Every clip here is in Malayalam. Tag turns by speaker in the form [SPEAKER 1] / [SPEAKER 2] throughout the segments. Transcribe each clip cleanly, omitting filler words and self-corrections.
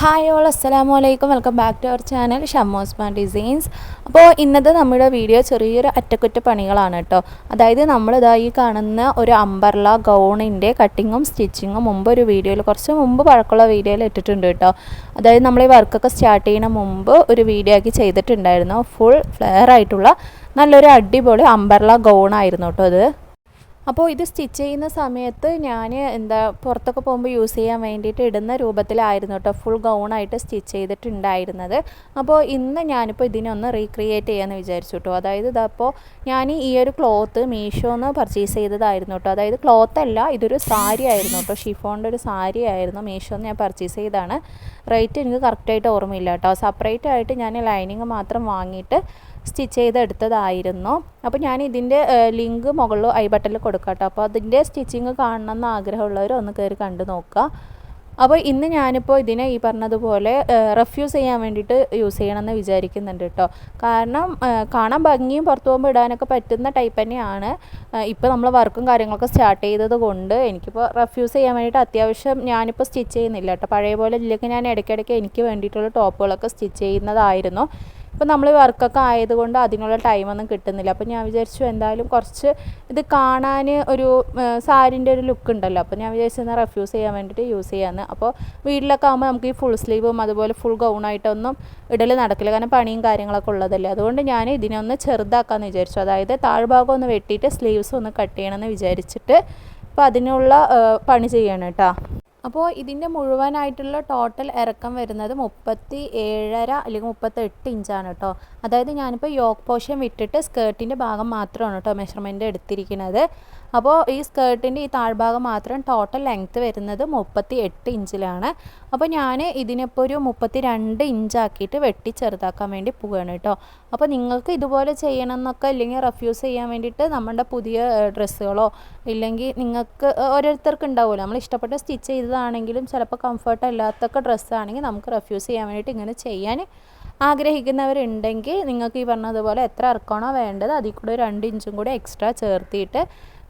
[SPEAKER 1] ഹായ് ഓൾ അസ്സലാമു അലൈക്കും welcome back to our channel ഷമ്മോസ്മാൻ ഡിസൈൻസ്. അപ്പോൾ ഇന്നത്തെ നമ്മുടെ വീഡിയോ ചെറിയൊരു അറ്റകുറ്റപ്പണികളാണ് കേട്ടോ. അതായത് നമ്മളിതാ ഈ കാണുന്ന ഒരു അംബർല ഗൗണിൻ്റെ കട്ടിങ്ങും സ്റ്റിച്ചിങ്ങും മുമ്പ് ഒരു വീഡിയോയിൽ കുറച്ച് മുമ്പ് പഴക്കമുള്ള വീഡിയോയിൽ ഇട്ടിട്ടുണ്ട് കേട്ടോ. അതായത് നമ്മൾ ഈ വർക്കൊക്കെ സ്റ്റാർട്ട് ചെയ്യുന്ന മുമ്പ് ഒരു വീഡിയോ ആക്കി ചെയ്തിട്ടുണ്ടായിരുന്നു. ഫുൾ ഫ്ലെയർ ആയിട്ടുള്ള നല്ലൊരു അടിപൊളി അംബർല ഗൗണായിരുന്നു കേട്ടോ അത്. അപ്പോൾ ഇത് സ്റ്റിച്ച് ചെയ്യുന്ന സമയത്ത് ഞാൻ പുറത്തൊക്കെ പോകുമ്പോൾ യൂസ് ചെയ്യാൻ വേണ്ടിയിട്ട് ഇടുന്ന രൂപത്തിലായിരുന്നു കേട്ടോ ഫുൾ ഗൗണായിട്ട് സ്റ്റിച്ച് ചെയ്തിട്ടുണ്ടായിരുന്നത്. അപ്പോൾ ഇന്ന് ഞാനിപ്പോൾ ഇതിനൊന്ന് റീക്രിയേറ്റ് ചെയ്യാമെന്ന് വിചാരിച്ചു കേട്ടോ. അതായത് ഇതപ്പോൾ ഞാൻ ഈ ഒരു ക്ലോത്ത് മീഷോന്ന് പർച്ചേസ് ചെയ്തതായിരുന്നു കേട്ടോ. അതായത് ക്ലോത്ത് അല്ല, ഇതൊരു സാരി ആയിരുന്നു കേട്ടോ. ഷിഫോണിൻ്റെ ഒരു സാരി ആയിരുന്നു, മീഷോന്ന് ഞാൻ പർച്ചേസ് ചെയ്തതാണ്. റേറ്റ് എനിക്ക് കറക്റ്റായിട്ട് ഓർമ്മയില്ല കേട്ടോ. സെപ്പറേറ്റ് ആയിട്ട് ഞാൻ ലൈനിങ് മാത്രം വാങ്ങിയിട്ട് സ്റ്റിച്ച് ചെയ്തെടുത്തതായിരുന്നു. അപ്പോൾ ഞാൻ ഇതിൻ്റെ ലിങ്ക് മുകളിൽ ഐ ബട്ടണിൽ കൊടുക്കാം കേട്ടോ. അപ്പോൾ അതിൻ്റെ സ്റ്റിച്ചിങ് കാണണമെന്ന് ആഗ്രഹമുള്ളവർ ഒന്ന് കയറി കണ്ടു നോക്കുക. അപ്പോൾ ഇന്ന് ഞാനിപ്പോൾ ഇതിനെ ഈ പറഞ്ഞതുപോലെ റെഫ്യൂസ് ചെയ്യാൻ വേണ്ടിയിട്ട് യൂസ് ചെയ്യണമെന്ന് വിചാരിക്കുന്നുണ്ട് കേട്ടോ. കാരണം കാണാൻ ഭംഗിയും പുറത്ത് പോകുമ്പോൾ ഇടാനൊക്കെ പറ്റുന്ന ടൈപ്പ് തന്നെയാണ്. ഇപ്പോൾ നമ്മൾ വർക്കും കാര്യങ്ങളൊക്കെ സ്റ്റാർട്ട് ചെയ്തത് കൊണ്ട് എനിക്കിപ്പോൾ റെഫ്യൂസ് ചെയ്യാൻ വേണ്ടിയിട്ട് അത്യാവശ്യം ഞാനിപ്പോൾ സ്റ്റിച്ച് ചെയ്യുന്നില്ല കേട്ടോ. പഴയ പോലെ ഇല്ലെങ്കിൽ ഞാൻ ഇടയ്ക്കിടയ്ക്ക് എനിക്ക് വേണ്ടിയിട്ടുള്ള ടോപ്പുകളൊക്കെ സ്റ്റിച്ച് ചെയ്യുന്നതായിരുന്നു. ഇപ്പോൾ നമ്മൾ വർക്കൊക്കെ ആയതുകൊണ്ട് അതിനുള്ള ടൈമൊന്നും കിട്ടുന്നില്ല. അപ്പോൾ ഞാൻ വിചാരിച്ചു എന്തായാലും കുറച്ച് ഇത് കാണാൻ ഒരു സാരിൻ്റെ ഒരു ലുക്ക് ഉണ്ടല്ലോ. അപ്പോൾ ഞാൻ വിചാരിച്ചെന്നാൽ റെഫ്യൂസ് ചെയ്യാൻ വേണ്ടിയിട്ട് യൂസ് ചെയ്യാമെന്ന്. അപ്പോൾ വീട്ടിലൊക്കെ ആകുമ്പോൾ നമുക്ക് ഈ ഫുൾ സ്ലീവും അതുപോലെ ഫുൾ ഗൗണായിട്ടൊന്നും ഇടൽ നടക്കില്ല, കാരണം പണിയും കാര്യങ്ങളൊക്കെ ഉള്ളതല്ലേ. അതുകൊണ്ട് ഞാൻ ഇതിനെ ഒന്ന് ചെറുതാക്കാമെന്ന് വിചാരിച്ചു. അതായത് താഴ്ഭാഗം ഒന്ന് വെട്ടിയിട്ട് സ്ലീവ്സ് ഒന്ന് കട്ട് ചെയ്യണമെന്ന് വിചാരിച്ചിട്ട് അപ്പോൾ അതിനുള്ള പണി ചെയ്യണം കേട്ടോ. അപ്പോൾ ഇതിൻ്റെ മുഴുവനായിട്ടുള്ള ടോട്ടൽ ഇറക്കം വരുന്നത് 37.5 അല്ലെങ്കിൽ 38 ഇഞ്ചാണ് കേട്ടോ. അതായത് ഞാനിപ്പോൾ യോക്ക് പോർഷൻ വിട്ടിട്ട് സ്കേർട്ടിൻ്റെ ഭാഗം മാത്രമാണ് കേട്ടോ മെഷർമെൻറ്റ് എടുത്തിരിക്കുന്നത്. അപ്പോൾ ഈ സ്കേർട്ടിൻ്റെ ഈ താഴ്ഭാഗം മാത്രം ടോട്ടൽ ലെങ്ത്ത് വരുന്നത് 38 ഇഞ്ചിലാണ്. അപ്പോൾ ഞാൻ ഇതിനിപ്പോൾ ഒരു 32 ഇഞ്ചാക്കിയിട്ട് വെട്ടി ചെറുതാക്കാൻ വേണ്ടി പോവുകയാണ് കേട്ടോ. അപ്പോൾ നിങ്ങൾക്ക് ഇതുപോലെ ചെയ്യണം എന്നൊക്കെ ഇല്ലെങ്കിൽ റെഫ്യൂസ് ചെയ്യാൻ വേണ്ടിയിട്ട് നമ്മുടെ പുതിയ ഡ്രസ്സുകളോ ഇല്ലെങ്കിൽ നിങ്ങൾക്ക് ഓരോരുത്തർക്ക് ഉണ്ടാവുമല്ലോ, നമ്മൾ ഇഷ്ടപ്പെട്ട സ്റ്റിച്ച് ചെയ്തതാണെങ്കിലും ചിലപ്പോൾ കംഫർട്ട് അല്ലാത്തൊക്കെ ഡ്രസ്സാണെങ്കിൽ നമുക്ക് റെഫ്യൂസ് ചെയ്യാൻ വേണ്ടിയിട്ട് ഇങ്ങനെ ചെയ്യാൻ ആഗ്രഹിക്കുന്നവരുണ്ടെങ്കിൽ നിങ്ങൾക്ക് ഈ പറഞ്ഞതുപോലെ എത്ര ഇറക്കമാണോ വേണ്ടത് അതിൽ കൂടെ 2 ഇഞ്ചും കൂടെ എക്സ്ട്രാ ചേർത്തിയിട്ട്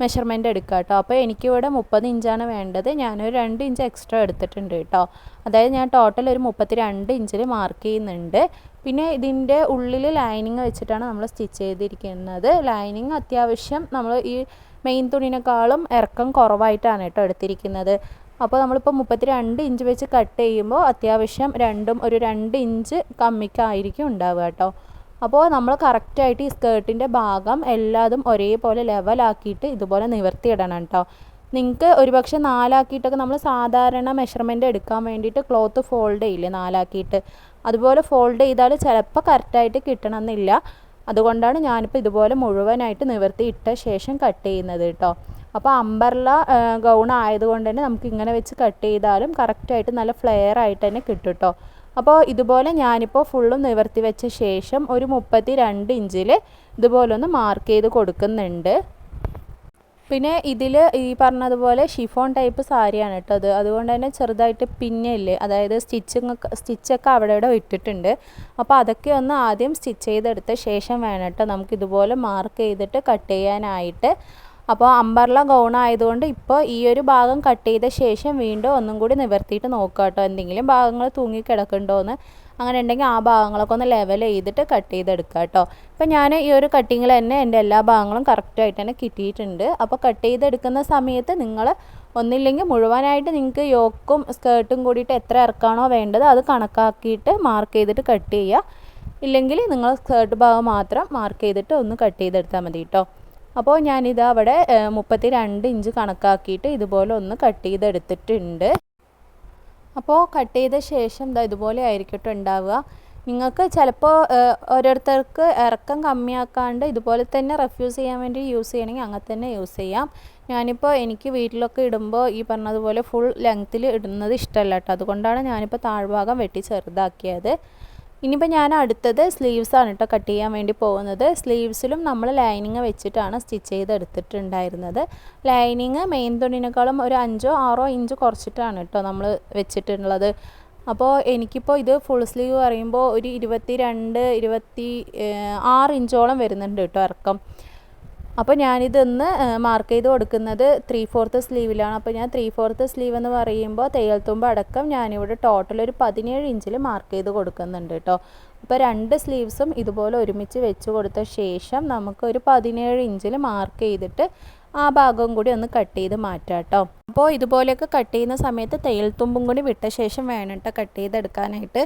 [SPEAKER 1] മെഷർമെൻറ്റ് എടുക്കുക കേട്ടോ. അപ്പോൾ എനിക്കിവിടെ 30 ഇഞ്ചാണ് വേണ്ടത്, ഞാനൊരു 2 ഇഞ്ച് എക്സ്ട്രാ എടുത്തിട്ടുണ്ട് കേട്ടോ. അതായത് ഞാൻ ടോട്ടൽ ഒരു 32 ഇഞ്ചിൽ മാർക്ക് ചെയ്യുന്നുണ്ട്. പിന്നെ ഇതിൻ്റെ ഉള്ളിൽ ലൈനിങ് വെച്ചിട്ടാണ് നമ്മൾ സ്റ്റിച്ച് ചെയ്തിരിക്കുന്നത്. ലൈനിങ് അത്യാവശ്യം നമ്മൾ ഈ മെയിൻ തുണിനേക്കാളും ഇറക്കം കുറവായിട്ടാണ് കേട്ടോ എടുത്തിരിക്കുന്നത്. അപ്പോൾ നമ്മളിപ്പോൾ 32 ഇഞ്ച് വെച്ച് കട്ട് ചെയ്യുമ്പോൾ അത്യാവശ്യം ഒരു 2 ഇഞ്ച് കമ്മിക്കായിരിക്കും ഉണ്ടാവുക കേട്ടോ. അപ്പോൾ നമ്മൾ കറക്റ്റായിട്ട് ഈ സ്കേർട്ടിൻ്റെ ഭാഗം എല്ലാതും ഒരേപോലെ ലെവലാക്കിയിട്ട് ഇതുപോലെ നിവർത്തിയിടണം കേട്ടോ. നിങ്ങൾക്ക് ഒരുപക്ഷെ 4 ആക്കിയിട്ടൊക്കെ നമ്മൾ സാധാരണ മെഷർമെൻറ്റ് എടുക്കാൻ വേണ്ടിയിട്ട് ക്ലോത്ത് ഫോൾഡ് ചെയ്യില്ലേ 4 ആക്കിയിട്ട്, അതുപോലെ ഫോൾഡ് ചെയ്താൽ ചിലപ്പോൾ കറക്റ്റായിട്ട് കിട്ടണമെന്നില്ല. അതുകൊണ്ടാണ് ഞാനിപ്പോൾ ഇതുപോലെ മുഴുവനായിട്ട് നിവർത്തി ഇട്ട ശേഷം കട്ട് ചെയ്യുന്നത് കേട്ടോ. അപ്പോൾ അംബർല ഗൗൺ ആയതുകൊണ്ട് തന്നെ നമുക്ക് ഇങ്ങനെ വെച്ച് കട്ട് ചെയ്താലും കറക്റ്റായിട്ട് നല്ല ഫ്ലെയർ ആയിട്ട് തന്നെ കിട്ടും കേട്ടോ. അപ്പോൾ ഇതുപോലെ ഞാനിപ്പോൾ ഫുള്ളും നിവർത്തി വെച്ച ശേഷം ഒരു 32 ഇഞ്ചിൽ ഇതുപോലെ ഒന്ന് മാർക്ക് ചെയ്ത് കൊടുക്കുന്നുണ്ട്. പിന്നെ ഇതിൽ ഈ പറഞ്ഞതുപോലെ ഷിഫോൺ ടൈപ്പ് സാരിയാണ് കേട്ടോ അത്. അതുകൊണ്ട് തന്നെ ചെറുതായിട്ട് പിന്നില്ലേ, അതായത് സ്റ്റിച്ചൊക്കെ അവിടെ ഇവിടെ ഇട്ടിട്ടുണ്ട്. അപ്പോൾ അതൊക്കെ ഒന്ന് ആദ്യം സ്റ്റിച്ച് ചെയ്തെടുത്ത ശേഷം വേണം കേട്ടോ നമുക്കിതുപോലെ മാർക്ക് ചെയ്തിട്ട് കട്ട് ചെയ്യാനായിട്ട്. അപ്പോൾ അംബർല ഗൗൺ ആയതുകൊണ്ട് ഇപ്പോൾ ഈ ഒരു ഭാഗം കട്ട് ചെയ്ത ശേഷം വീണ്ടും ഒന്നും കൂടി നിവർത്തിയിട്ട് നോക്കുക കേട്ടോ, എന്തെങ്കിലും ഭാഗങ്ങൾ തൂങ്ങിക്കിടക്കുന്നുണ്ടോ എന്ന്. അങ്ങനെ ഉണ്ടെങ്കിൽ ആ ഭാഗങ്ങളൊക്കെ ഒന്ന് ലെവൽ ചെയ്തിട്ട് കട്ട് ചെയ്തെടുക്കുക കേട്ടോ. ഇപ്പോൾ ഞാൻ ഈ ഒരു കട്ടിങ്ങിൽ തന്നെ എൻ്റെ എല്ലാ ഭാഗങ്ങളും കറക്റ്റായിട്ട് തന്നെ കിട്ടിയിട്ടുണ്ട്. അപ്പോൾ കട്ട് ചെയ്തെടുക്കുന്ന സമയത്ത് നിങ്ങൾ ഒന്നില്ലെങ്കിൽ മുഴുവനായിട്ട് നിങ്ങൾക്ക് യോക്കും സ്കേർട്ടും കൂടിയിട്ട് എത്ര ഇറക്കാണോ വേണ്ടത് അത് കണക്കാക്കിയിട്ട് മാർക്ക് ചെയ്തിട്ട് കട്ട് ചെയ്യുക. ഇല്ലെങ്കിൽ നിങ്ങൾ സ്കേർട്ട് ഭാഗം മാത്രം മാർക്ക് ചെയ്തിട്ട് ഒന്ന് കട്ട് ചെയ്തെടുത്താൽ മതി കേട്ടോ. അപ്പോൾ ഞാനിത് അവിടെ 32 ഇഞ്ച് കണക്കാക്കിയിട്ട് ഇതുപോലെ ഒന്ന് കട്ട് ചെയ്തെടുത്തിട്ടുണ്ട്. അപ്പോൾ കട്ട് ചെയ്ത ശേഷം ഇതുപോലെ ആയിരിക്കട്ടെ ഉണ്ടാവുക. നിങ്ങൾക്ക് ചിലപ്പോൾ ഓരോരുത്തർക്ക് ഇറക്കം കമ്മിയാക്കാണ്ട് ഇതുപോലെ തന്നെ റെഫ്യൂസ് ചെയ്യാൻ വേണ്ടി യൂസ് ചെയ്യണമെങ്കിൽ അങ്ങനെ തന്നെ യൂസ് ചെയ്യാം. ഞാനിപ്പോൾ എനിക്ക് വീട്ടിലൊക്കെ ഇടുമ്പോൾ ഈ പറഞ്ഞതുപോലെ ഫുൾ ലെങ്ത്തിൽ ഇടുന്നത് ഇഷ്ടമല്ല കേട്ടോ. അതുകൊണ്ടാണ് ഞാനിപ്പോൾ താഴ്ഭാഗം വെട്ടി ചെറുതാക്കിയത്. ഇനിയിപ്പോൾ ഞാൻ അടുത്തത് സ്ലീവ്സാണ് കേട്ടോ കട്ട് ചെയ്യാൻ വേണ്ടി പോകുന്നത്. സ്ലീവ്സിലും നമ്മൾ ലൈനിങ് വെച്ചിട്ടാണ് സ്റ്റിച്ച് ചെയ്തെടുത്തിട്ടുണ്ടായിരുന്നത്. ലൈനിങ് മെയിൻ തുണിനേക്കാളും ഒരു 5-6 ഇഞ്ച് കുറച്ചിട്ടാണ് കേട്ടോ നമ്മൾ വെച്ചിട്ടുള്ളത്. അപ്പോൾ എനിക്കിപ്പോൾ ഇത് ഫുൾ സ്ലീവ് പറയുമ്പോൾ ഒരു 22-26 ഇഞ്ചോളം വരുന്നുണ്ട് കേട്ടോ ഇറക്കം. അപ്പോൾ ഞാനിതൊന്ന് മാർക്ക് ചെയ്ത് കൊടുക്കുന്നത് 3/4 സ്ലീവിലാണ്. അപ്പോൾ ഞാൻ 3/4 സ്ലീവ് എന്ന് പറയുമ്പോൾ തയ്യൽ തുമ്പ് അടക്കം ഞാനിവിടെ ടോട്ടൽ ഒരു 17 ഇഞ്ചിൽ മാർക്ക് ചെയ്ത് കൊടുക്കുന്നുണ്ട് കേട്ടോ. അപ്പോൾ 2 സ്ലീവ്സും ഇതുപോലെ ഒരുമിച്ച് വെച്ച് കൊടുത്ത ശേഷം നമുക്കൊരു 17 ഇഞ്ചിൽ മാർക്ക് ചെയ്തിട്ട് ആ ഭാഗവും കൂടി ഒന്ന് കട്ട് ചെയ്ത് മാറ്റാം കേട്ടോ. അപ്പോൾ ഇതുപോലെയൊക്കെ കട്ട് ചെയ്യുന്ന സമയത്ത് തയ്യൽ തുമ്പും കൂടി വിട്ട ശേഷം വേണം കേട്ടോ കട്ട് ചെയ്തെടുക്കാനായിട്ട്.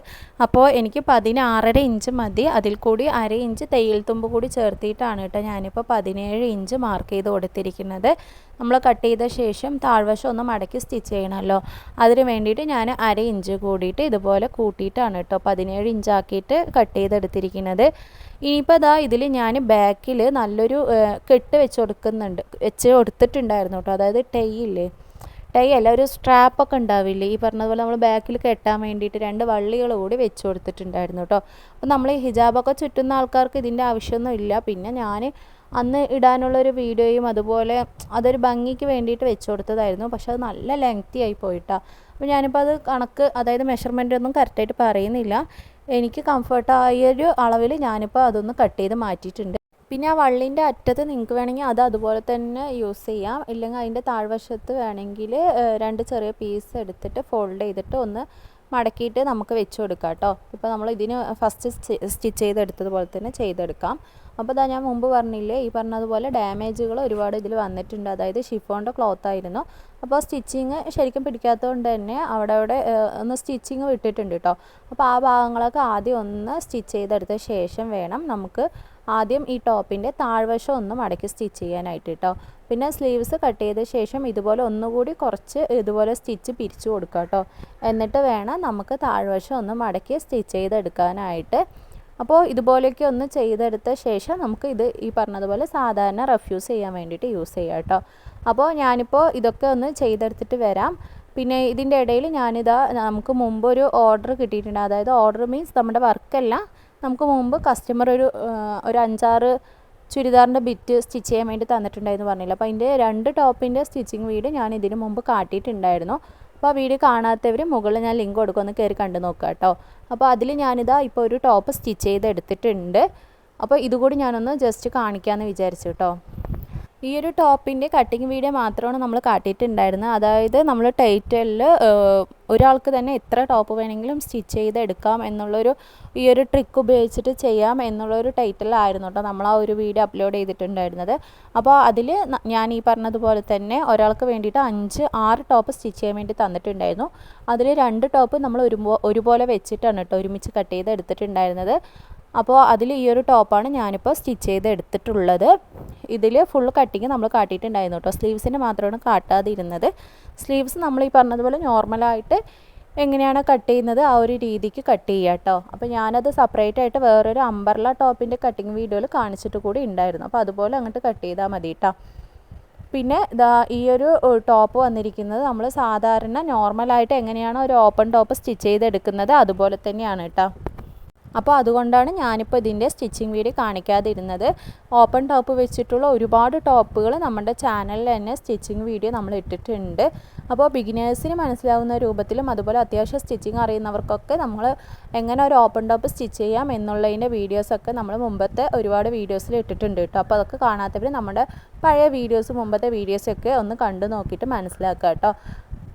[SPEAKER 1] അപ്പോൾ എനിക്ക് 16.5 ഇഞ്ച് മതി. അതിൽ കൂടി 1/2 ഇഞ്ച് തയ്യൽ തുമ്പ് കൂടി ചേർത്തിയിട്ടാണ് കേട്ടോ ഞാനിപ്പോൾ 17 ഇഞ്ച് മാർക്ക് ചെയ്ത് കൊടുത്തിരിക്കുന്നത്. നമ്മൾ കട്ട് ചെയ്ത ശേഷം താഴ്വശം ഒന്ന് മടക്കി സ്റ്റിച്ച് ചെയ്യണമല്ലോ, അതിന് വേണ്ടിയിട്ട് ഞാൻ 1/2 ഇഞ്ച് കൂടിയിട്ട് ഇതുപോലെ കൂട്ടിയിട്ടാണ് കേട്ടോ 17 ഇഞ്ചാക്കിയിട്ട് കട്ട് ചെയ്തെടുത്തിരിക്കുന്നത്. ഇനിയിപ്പോൾ ഇതാ ഇതിൽ ഞാൻ ബാക്കിൽ നല്ലൊരു കെട്ട് വെച്ച് കൊടുത്തിട്ടുണ്ടായിരുന്നു കേട്ടോ. അതായത് ടൈ അല്ല, ഒരു സ്ട്രാപ്പൊക്കെ ഉണ്ടാവില്ലേ, ഈ പറഞ്ഞതുപോലെ നമ്മൾ ബാക്കിൽ കെട്ടാൻ വേണ്ടിയിട്ട് 2 വള്ളികൾ കൂടി വെച്ച് കൊടുത്തിട്ടുണ്ടായിരുന്നു കേട്ടോ. അപ്പോൾ നമ്മൾ ഈ ഹിജാബൊക്കെ ചുറ്റുന്ന ആൾക്കാർക്ക് ഇതിൻ്റെ ആവശ്യമൊന്നും ഇല്ല. പിന്നെ ഞാൻ അന്ന് ഇടാനുള്ളൊരു വീഡിയോയും അതുപോലെ അതൊരു ഭംഗിക്ക് വേണ്ടിയിട്ട് വെച്ച് കൊടുത്തതായിരുന്നു. പക്ഷെ അത് നല്ല ലെങ്തി ആയി പോയിട്ടാണ്. അപ്പോൾ ഞാനിപ്പോൾ അത് കണക്ക്, അതായത് മെഷർമെൻ്റ് ഒന്നും കറക്റ്റായിട്ട് പറയുന്നില്ല. എനിക്ക് കംഫർട്ടായൊരു അളവിൽ ഞാനിപ്പോൾ അതൊന്ന് കട്ട് ചെയ്ത് മാറ്റിയിട്ടുണ്ട്. പിന്നെ ആ വള്ളിൻ്റെ അറ്റത്ത് നിങ്ങൾക്ക് വേണമെങ്കിൽ അത് അതുപോലെ തന്നെ യൂസ് ചെയ്യാം. ഇല്ലെങ്കിൽ അതിൻ്റെ താഴ്വശത്ത് വേണമെങ്കിൽ 2 ചെറിയ പീസ് എടുത്തിട്ട് ഫോൾഡ് ചെയ്തിട്ട് ഒന്ന് മടക്കിയിട്ട് നമുക്ക് വെച്ച് കൊടുക്കാം കേട്ടോ. ഇപ്പോൾ നമ്മൾ ഇതിന് ഫസ്റ്റ് സ്റ്റിച്ച് ചെയ്തെടുത്തതുപോലെ തന്നെ ചെയ്തെടുക്കാം. അപ്പോൾ ഇതാ ഞാൻ മുമ്പ് പറഞ്ഞില്ലേ, ഈ പറഞ്ഞതുപോലെ ഡാമേജുകൾ ഒരുപാട് ഇതിൽ വന്നിട്ടുണ്ട്. അതായത് ഷിഫോണിൻ്റെ ക്ലോത്ത് ആയിരുന്നു. അപ്പോൾ സ്റ്റിച്ചിങ് ശരിക്കും പിടിക്കാത്തതുകൊണ്ട് തന്നെ അവിടെ ഒന്ന് സ്റ്റിച്ചിങ് വിട്ടിട്ടുണ്ട് കേട്ടോ. അപ്പോൾ ആ ഭാഗങ്ങളൊക്കെ ആദ്യം ഒന്ന് സ്റ്റിച്ച് ചെയ്തെടുത്ത ശേഷം വേണം നമുക്ക് ആദ്യം ഈ ടോപ്പിൻ്റെ താഴ്വശം ഒന്ന് മടക്കി സ്റ്റിച്ച് ചെയ്യാനായിട്ട് കേട്ടോ. പിന്നെ സ്ലീവ്സ് കട്ട് ചെയ്ത ശേഷം ഇതുപോലെ ഒന്നുകൂടി കുറച്ച് ഇതുപോലെ സ്റ്റിച്ച് പിരിച്ചു കൊടുക്കുക കേട്ടോ. എന്നിട്ട് വേണം നമുക്ക് താഴ്വശം ഒന്ന് മടക്കി സ്റ്റിച്ച് ചെയ്തെടുക്കാനായിട്ട്. അപ്പോൾ ഇതുപോലെയൊക്കെ ഒന്ന് ചെയ്തെടുത്ത ശേഷം നമുക്ക് ഇത് ഈ പറഞ്ഞതുപോലെ സാധാരണ റഫ്യൂസ് ചെയ്യാൻ വേണ്ടിയിട്ട് യൂസ് ചെയ്യാം കേട്ടോ. അപ്പോൾ ഞാനിപ്പോൾ ഇതൊക്കെ ഒന്ന് ചെയ്തെടുത്തിട്ട് വരാം. പിന്നെ ഇതിൻ്റെ ഇടയിൽ ഞാനിതാ നമുക്ക് മുമ്പ് ഒരു ഓർഡർ കിട്ടിയിട്ടുണ്ട്. അതായത് ഓർഡർ മീൻസ് നമ്മുടെ വർക്കല്ല, നമുക്ക് മുമ്പ് കസ്റ്റമർ ഒരു 5-6 ചുരിദാറിൻ്റെ ബിറ്റ് സ്റ്റിച്ച് ചെയ്യാൻ വേണ്ടി തന്നിട്ടുണ്ടായിരുന്നു പറഞ്ഞില്ല. അപ്പോൾ അതിൻ്റെ 2 ടോപ്പിൻ്റെ സ്റ്റിച്ചിങ് വീഡിയോ ഞാൻ ഇതിന് മുമ്പ് കാട്ടിയിട്ടുണ്ടായിരുന്നു. അപ്പോൾ ആ വീഡിയോ കാണാത്തവർ മുകളിൽ ഞാൻ ലിങ്ക് കൊടുക്കും, ഒന്ന് കയറി കണ്ടു നോക്കുക കേട്ടോ. അപ്പോൾ അതിൽ ഞാനിതാ ഇപ്പോൾ ഒരു ടോപ്പ് സ്റ്റിച്ച് ചെയ്തെടുത്തിട്ടുണ്ട്. അപ്പോൾ ഇതുകൂടി ഞാനൊന്ന് ജസ്റ്റ് കാണിക്കാമെന്ന് വിചാരിച്ചു കേട്ടോ. ഈ ഒരു ടോപ്പിൻ്റെ കട്ടിങ് വീഡിയോ മാത്രമാണ് നമ്മൾ കാട്ടിയിട്ടുണ്ടായിരുന്നത്. അതായത് നമ്മൾ ടൈറ്റലിൽ ഒരാൾക്ക് തന്നെ എത്ര ടോപ്പ് വേണമെങ്കിലും സ്റ്റിച്ച് ചെയ്തെടുക്കാം എന്നുള്ളൊരു ഈ ഒരു ട്രിക്ക് ഉപയോഗിച്ചിട്ട് ചെയ്യാം എന്നുള്ളൊരു ടൈറ്റിലായിരുന്നു കേട്ടോ നമ്മൾ ആ ഒരു വീഡിയോ അപ്ലോഡ് ചെയ്തിട്ടുണ്ടായിരുന്നത്. അപ്പോൾ അതിൽ ഞാൻ ഈ പറഞ്ഞതുപോലെ തന്നെ ഒരാൾക്ക് വേണ്ടിയിട്ട് 5-6 ടോപ്പ് സ്റ്റിച്ച് ചെയ്യാൻ വേണ്ടി തന്നിട്ടുണ്ടായിരുന്നു. അതിൽ 2 ടോപ്പ് നമ്മൾ ഒരുപോലെ വെച്ചിട്ടാണ് കേട്ടോ ഒരുമിച്ച് കട്ട് ചെയ്ത് എടുത്തിട്ടുണ്ടായിരുന്നത്. അപ്പോൾ അതിൽ ഈ ഒരു ടോപ്പാണ് ഞാനിപ്പോൾ സ്റ്റിച്ച് ചെയ്ത് എടുത്തിട്ടുള്ളത്. ഇതിൽ ഫുൾ കട്ടിങ് നമ്മൾ കാട്ടിയിട്ടുണ്ടായിരുന്നു കേട്ടോ. സ്ലീവ്സിന് മാത്രമാണ് കാട്ടാതിരുന്നത്. സ്ലീവ്സ് നമ്മൾ ഈ പറഞ്ഞതുപോലെ നോർമലായിട്ട് എങ്ങനെയാണ് കട്ട് ചെയ്യുന്നത് ആ ഒരു രീതിക്ക് കട്ട് ചെയ്യുക കേട്ടോ. അപ്പോൾ ഞാനത് സെപ്പറേറ്റ് ആയിട്ട് വേറൊരു അംബർല ടോപ്പിൻ്റെ കട്ടിങ് വീഡിയോയിൽ കാണിച്ചിട്ട് കൂടി ഉണ്ടായിരുന്നു. അപ്പോൾ അതുപോലെ അങ്ങോട്ട് കട്ട് ചെയ്താൽ മതി കേട്ടോ. പിന്നെ ഈ ഒരു ടോപ്പ് വന്നിരിക്കുന്നത് നമ്മൾ സാധാരണ നോർമലായിട്ട് എങ്ങനെയാണോ ഒരു ഓപ്പൺ ടോപ്പ് സ്റ്റിച്ച് ചെയ്തെടുക്കുന്നത് അതുപോലെ തന്നെയാണ് കേട്ടോ. അപ്പോൾ അതുകൊണ്ടാണ് ഞാനിപ്പോൾ ഇതിൻ്റെ സ്റ്റിച്ചിങ് വീഡിയോ കാണിക്കാതിരുന്നത്. ഓപ്പൺ ടോപ്പ് വെച്ചിട്ടുള്ള ഒരുപാട് ടോപ്പുകൾ നമ്മുടെ ചാനലിൽ തന്നെ സ്റ്റിച്ചിങ് വീഡിയോ നമ്മൾ ഇട്ടിട്ടുണ്ട്. അപ്പോൾ ബിഗിനേഴ്സിന് മനസ്സിലാവുന്ന രൂപത്തിലും അതുപോലെ അത്യാവശ്യം സ്റ്റിച്ചിങ് അറിയുന്നവർക്കൊക്കെ നമ്മൾ എങ്ങനെ ഒരു ഓപ്പൺ ടോപ്പ് സ്റ്റിച്ച് ചെയ്യാം എന്നുള്ളതിൻ്റെ വീഡിയോസൊക്കെ നമ്മൾ മുമ്പത്തെ ഒരുപാട് വീഡിയോസിൽ ഇട്ടിട്ടുണ്ട് കേട്ടോ. അപ്പോൾ അതൊക്കെ കാണാത്തവർ നമ്മുടെ പഴയ വീഡിയോസ് മുമ്പത്തെ വീഡിയോസൊക്കെ ഒന്ന് കണ്ടു നോക്കിയിട്ട് മനസ്സിലാക്കുക കേട്ടോ.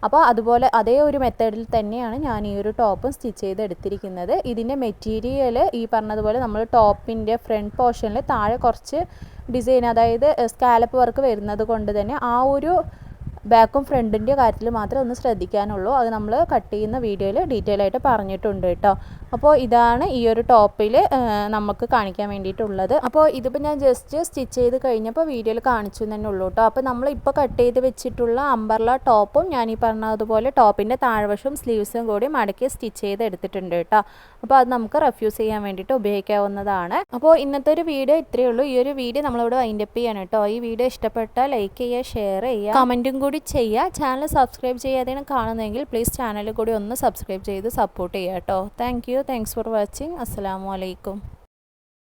[SPEAKER 1] അപ്പോൾ അതുപോലെ അതേ ഒരു മെത്തേഡിൽ തന്നെയാണ് ഞാൻ ഈ ഒരു ടോപ്പും സ്റ്റിച്ച് ചെയ്ത് എടുത്തിരിക്കുന്നത്. ഇതിൻ്റെ മെറ്റീരിയൽ ഈ പറഞ്ഞതുപോലെ നമ്മൾ ടോപ്പിൻ്റെ ഫ്രണ്ട് പോർഷനിൽ താഴെ കുറച്ച് ഡിസൈൻ, അതായത് സ്കാലപ്പ് വർക്ക് വരുന്നത് കൊണ്ട് തന്നെ ആ ഒരു ബാക്കും ഫ്രണ്ടിൻ്റെ കാര്യത്തിൽ മാത്രമേ ഒന്ന് ശ്രദ്ധിക്കാനുള്ളൂ. അത് നമ്മൾ കട്ട് ചെയ്യുന്ന വീഡിയോയിൽ ഡീറ്റെയിൽ ആയിട്ട് പറഞ്ഞിട്ടുണ്ട് കേട്ടോ. അപ്പോൾ ഇതാണ് ഈ ഒരു ടോപ്പിൽ നമുക്ക് കാണിക്കാൻ വേണ്ടിയിട്ടുള്ളത്. അപ്പോൾ ഇതിപ്പോൾ ഞാൻ ജസ്റ്റ് സ്റ്റിച്ച് ചെയ്ത് കഴിഞ്ഞപ്പോൾ വീഡിയോയിൽ കാണിച്ചു തന്നെ ഉള്ളൂ കേട്ടോ. അപ്പോൾ നമ്മളിപ്പോൾ കട്ട് ചെയ്ത് വെച്ചിട്ടുള്ള അംബർല ടോപ്പും ഞാൻ ഈ പറഞ്ഞതുപോലെ ടോപ്പിൻ്റെ താഴ്വശവും സ്ലീവ്സും കൂടി മടക്കി സ്റ്റിച്ച് ചെയ്ത് എടുത്തിട്ടുണ്ട് കേട്ടോ. അപ്പോൾ അത് നമുക്ക് റഫ്യൂസ് ചെയ്യാൻ വേണ്ടിയിട്ട് ഉപയോഗിക്കാവുന്നതാണ്. അപ്പോൾ ഇന്നത്തെ ഒരു വീഡിയോ ഇത്രയേ ഉള്ളൂ. ഈ ഒരു വീഡിയോ നമ്മളിവിടെ വൈൻഡപ്പ് ചെയ്യണം കേട്ടോ. ഈ വീഡിയോ ഇഷ്ടപ്പെട്ടാൽ ലൈക്ക് ചെയ്യുക, ഷെയർ ചെയ്യുക, കമൻറ്റും കൂടി ചെയ്യുക. ചാനൽ സബ്സ്ക്രൈബ് ചെയ്യാതെയാണ് കാണുന്നതെങ്കിൽ പ്ലീസ് ചാനൽ കൂടി ഒന്ന് സബ്സ്ക്രൈബ് ചെയ്ത് സപ്പോർട്ട് ചെയ്യുക കേട്ടോ. Thanks for watching. അസ്സലാമു അലൈക്കും.